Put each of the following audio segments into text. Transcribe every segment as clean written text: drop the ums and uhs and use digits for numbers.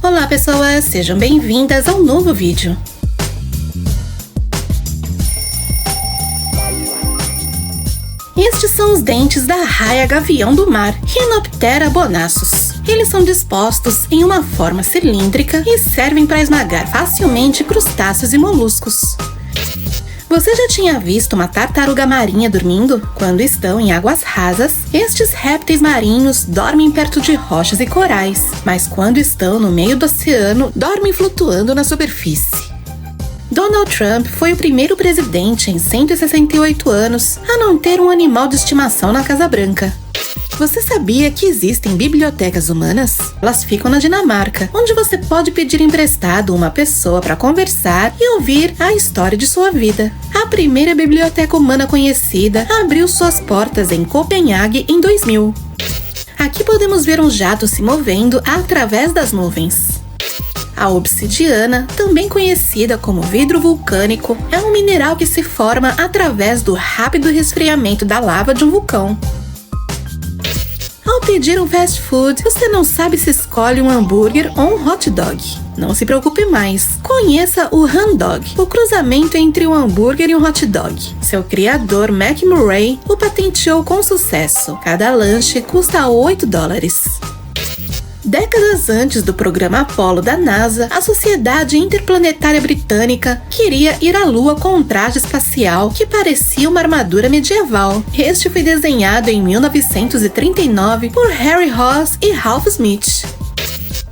Olá pessoas, sejam bem-vindas ao novo vídeo. Estes são os dentes da raia gavião do mar, Rhinoptera bonassus. Eles são dispostos em uma forma cilíndrica e servem para esmagar facilmente crustáceos e moluscos. Você já tinha visto uma tartaruga marinha dormindo? Quando estão em águas rasas, estes répteis marinhos dormem perto de rochas e corais, mas quando estão no meio do oceano, dormem flutuando na superfície. Donald Trump foi o primeiro presidente em 168 anos a não ter um animal de estimação na Casa Branca. Você sabia que existem bibliotecas humanas? Elas ficam na Dinamarca, onde você pode pedir emprestado uma pessoa para conversar e ouvir a história de sua vida. A primeira biblioteca humana conhecida abriu suas portas em Copenhague em 2000. Aqui podemos ver um jato se movendo através das nuvens. A obsidiana, também conhecida como vidro vulcânico, é um mineral que se forma através do rápido resfriamento da lava de um vulcão. Ao pedir um fast food, você não sabe se escolhe um hambúrguer ou um hot dog. Não se preocupe mais. Conheça o Han Dog, o cruzamento entre um hambúrguer e um hot dog. Seu criador, Mac Murray, o patenteou com sucesso. Cada lanche custa $8. Décadas antes do programa Apollo da NASA, a Sociedade Interplanetária Britânica queria ir à Lua com um traje espacial que parecia uma armadura medieval. Este foi desenhado em 1939 por Harry Ross e Ralph Smith.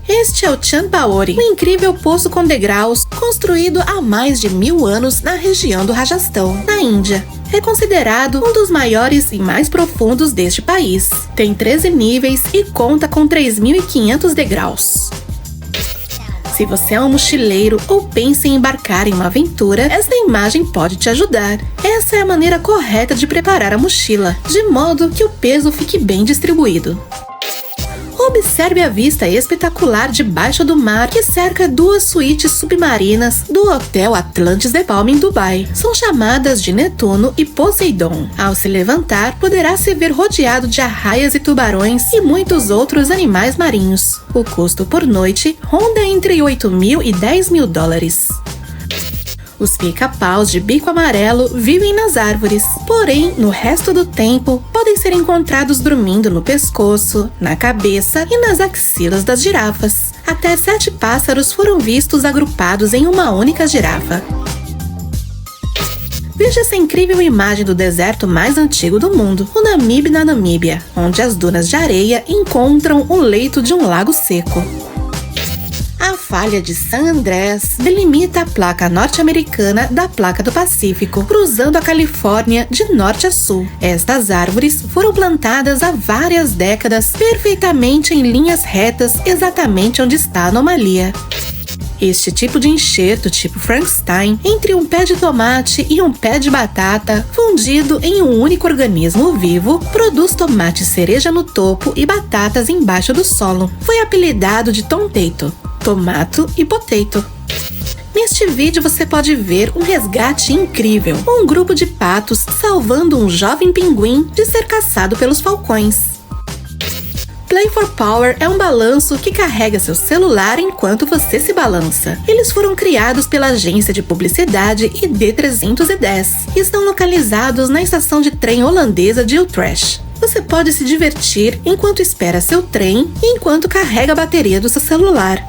Este é o Chanpauri, um incrível poço com degraus construído há mais de 1000 anos na região do Rajastão, na Índia. É considerado um dos maiores e mais profundos deste país. Tem 13 níveis e conta com 3.500 degraus. Se você é um mochileiro ou pensa em embarcar em uma aventura, essa imagem pode te ajudar. Essa é a maneira correta de preparar a mochila, de modo que o peso fique bem distribuído. Observe a vista espetacular debaixo do mar que cerca 2 suítes submarinas do Hotel Atlantis de Palm em Dubai. São chamadas de Netuno e Poseidon. Ao se levantar, poderá se ver rodeado de arraias e tubarões e muitos outros animais marinhos. O custo por noite ronda entre $8.000 e $10.000. Os pica-paus de bico amarelo vivem nas árvores, porém, no resto do tempo, podem ser encontrados dormindo no pescoço, na cabeça e nas axilas das girafas. Até 7 pássaros foram vistos agrupados em uma única girafa. Veja essa incrível imagem do deserto mais antigo do mundo, o Namibe na Namíbia, onde as dunas de areia encontram o leito de um lago seco. A falha de San Andrés delimita a placa norte-americana da placa do Pacífico, cruzando a Califórnia de norte a sul. Estas árvores foram plantadas há várias décadas, perfeitamente em linhas retas, exatamente onde está a anomalia. Este tipo de enxerto, tipo Frankenstein, entre um pé de tomate e um pé de batata, fundido em um único organismo vivo, produz tomate cereja no topo e batatas embaixo do solo. Foi apelidado de Tomtato, tomato e potato. Neste vídeo você pode ver um resgate incrível, um grupo de patos salvando um jovem pinguim de ser caçado pelos falcões. Play for Power é um balanço que carrega seu celular enquanto você se balança. Eles foram criados pela agência de publicidade ID310 e estão localizados na estação de trem holandesa de Utrecht. Você pode se divertir enquanto espera seu trem e enquanto carrega a bateria do seu celular.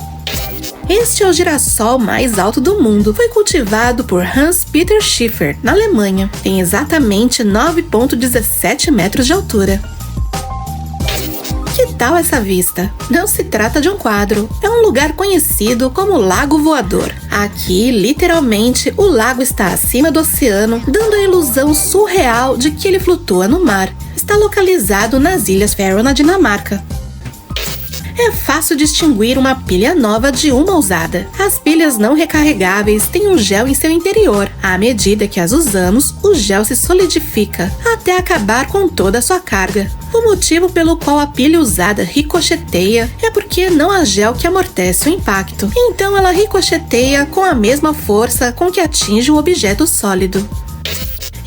Este é o girassol mais alto do mundo. Foi cultivado por Hans-Peter Schiffer, na Alemanha. Tem exatamente 9,17 metros de altura. Que tal essa vista? Não se trata de um quadro, é um lugar conhecido como Lago Voador. Aqui, literalmente, o lago está acima do oceano, dando a ilusão surreal de que ele flutua no mar. Está localizado nas Ilhas Faroe, na Dinamarca. É fácil distinguir uma pilha nova de uma usada. As pilhas não recarregáveis têm um gel em seu interior. À medida que as usamos, o gel se solidifica, até acabar com toda a sua carga. O motivo pelo qual a pilha usada ricocheteia é porque não há gel que amortece o impacto. Então ela ricocheteia com a mesma força com que atinge um objeto sólido.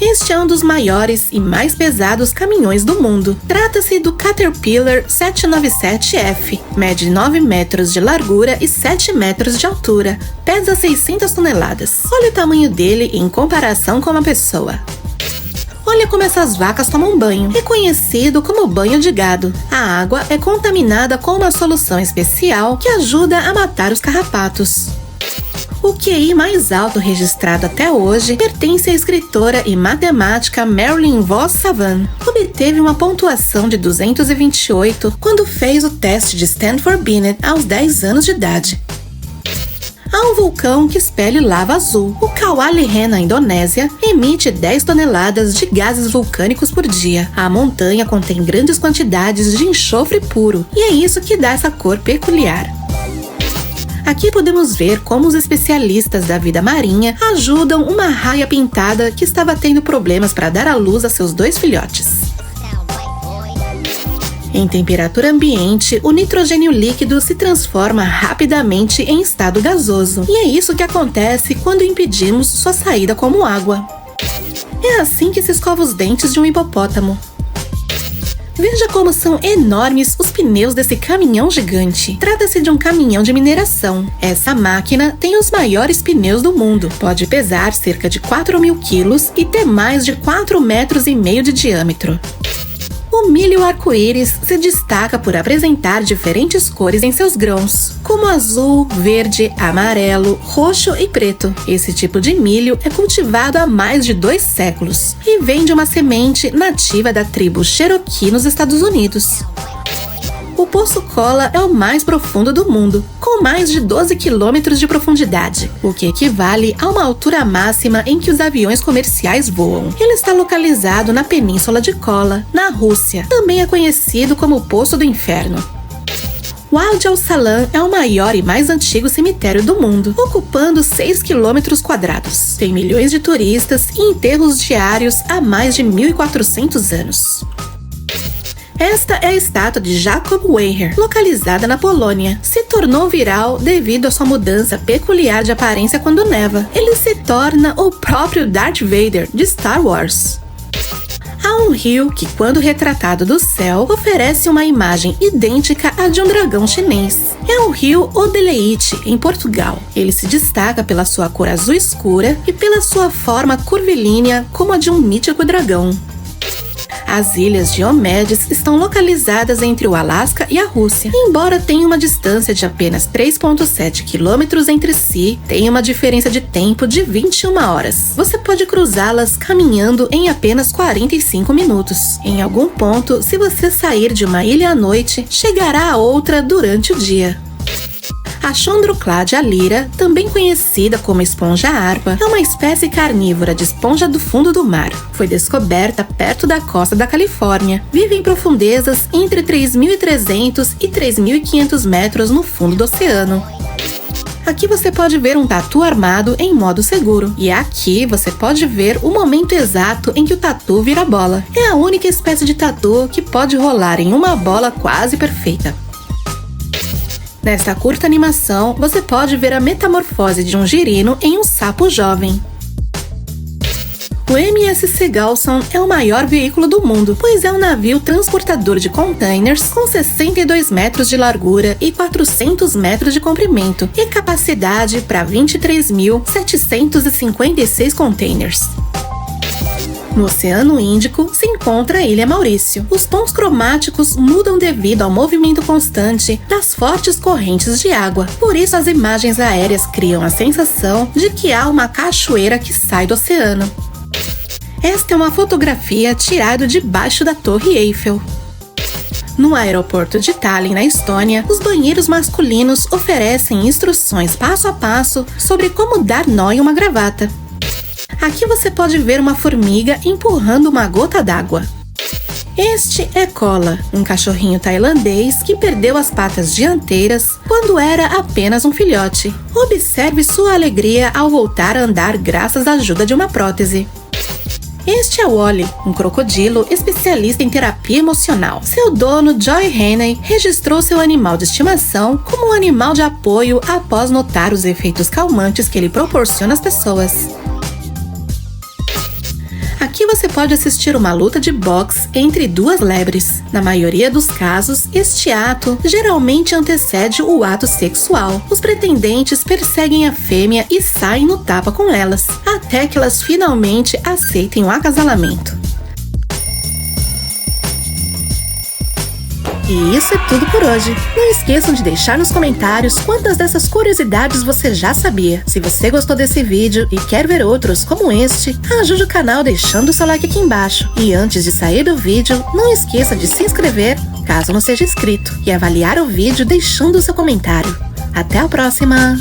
Este é um dos maiores e mais pesados caminhões do mundo. Trata-se do Caterpillar 797F. Mede 9 metros de largura e 7 metros de altura. Pesa 600 toneladas. Olha o tamanho dele em comparação com uma pessoa. Olha como essas vacas tomam banho. É conhecido como banho de gado. A água é contaminada com uma solução especial que ajuda a matar os carrapatos. O QI mais alto registrado até hoje pertence à escritora e matemática Marilyn Vos Savant. Obteve uma pontuação de 228 quando fez o teste de Stanford Binet aos 10 anos de idade. Há um vulcão que expele lava azul. O Kawah-Lehren, na Indonésia, emite 10 toneladas de gases vulcânicos por dia. A montanha contém grandes quantidades de enxofre puro, e é isso que dá essa cor peculiar. Aqui podemos ver como os especialistas da vida marinha ajudam uma raia pintada que estava tendo problemas para dar à luz a seus 2 filhotes. Em temperatura ambiente, o nitrogênio líquido se transforma rapidamente em estado gasoso. E é isso que acontece quando impedimos sua saída como água. É assim que se escova os dentes de um hipopótamo. Veja como são enormes os pneus desse caminhão gigante. Trata-se de um caminhão de mineração. Essa máquina tem os maiores pneus do mundo. Pode pesar cerca de 4.000 quilos e ter mais de 4,5 metros de diâmetro. O milho arco-íris se destaca por apresentar diferentes cores em seus grãos, como azul, verde, amarelo, roxo e preto. Esse tipo de milho é cultivado há mais de 2 séculos e vem de uma semente nativa da tribo Cherokee nos Estados Unidos. O Poço Kola é o mais profundo do mundo, com mais de 12 quilômetros de profundidade, o que equivale a uma altura máxima em que os aviões comerciais voam. Ele está localizado na Península de Kola, na Rússia. Também é conhecido como Poço do Inferno. Wadi Al-Salam é o maior e mais antigo cemitério do mundo, ocupando 6 quilômetros quadrados. Tem milhões de turistas e enterros diários há mais de 1.400 anos. Esta é a estátua de Jacob Weiher, localizada na Polônia. Se tornou viral devido à sua mudança peculiar de aparência quando neva. Ele se torna o próprio Darth Vader de Star Wars. Há um rio que, quando retratado do céu, oferece uma imagem idêntica à de um dragão chinês. É o rio Odeleite, em Portugal. Ele se destaca pela sua cor azul escura e pela sua forma curvilínea como a de um mítico dragão. As ilhas Diomedes estão localizadas entre o Alasca e a Rússia. Embora tenham uma distância de apenas 3,7 quilômetros entre si, tem uma diferença de tempo de 21 horas. Você pode cruzá-las caminhando em apenas 45 minutos. Em algum ponto, se você sair de uma ilha à noite, chegará a outra durante o dia. A Chondrocladia lyra, também conhecida como esponja-arpa, é uma espécie carnívora de esponja do fundo do mar. Foi descoberta perto da costa da Califórnia. Vive em profundezas entre 3.300 e 3.500 metros no fundo do oceano. Aqui você pode ver um tatu armado em modo seguro. E aqui você pode ver o momento exato em que o tatu vira bola. É a única espécie de tatu que pode rolar em uma bola quase perfeita. Nesta curta animação, você pode ver a metamorfose de um girino em um sapo jovem. O MSC Galson é o maior veículo do mundo, pois é um navio transportador de containers com 62 metros de largura e 400 metros de comprimento e capacidade para 23.756 containers. No Oceano Índico se encontra a Ilha Maurício. Os tons cromáticos mudam devido ao movimento constante das fortes correntes de água. Por isso as imagens aéreas criam a sensação de que há uma cachoeira que sai do oceano. Esta é uma fotografia tirada debaixo da Torre Eiffel. No aeroporto de Tallinn, na Estônia, os banheiros masculinos oferecem instruções passo a passo sobre como dar nó em uma gravata. Aqui você pode ver uma formiga empurrando uma gota d'água. Este é Kola, um cachorrinho tailandês que perdeu as patas dianteiras quando era apenas um filhote. Observe sua alegria ao voltar a andar graças à ajuda de uma prótese. Este é Wally, um crocodilo especialista em terapia emocional. Seu dono, Joy Haney, registrou seu animal de estimação como um animal de apoio após notar os efeitos calmantes que ele proporciona às pessoas. Aqui você pode assistir uma luta de boxe entre duas lebres. Na maioria dos casos, este ato geralmente antecede o ato sexual. Os pretendentes perseguem a fêmea e saem no tapa com elas, até que elas finalmente aceitem o acasalamento. E isso é tudo por hoje. Não esqueçam de deixar nos comentários quantas dessas curiosidades você já sabia. Se você gostou desse vídeo e quer ver outros como este, ajude o canal deixando o seu like aqui embaixo. E antes de sair do vídeo, não esqueça de se inscrever, caso não seja inscrito, e avaliar o vídeo deixando o seu comentário. Até a próxima!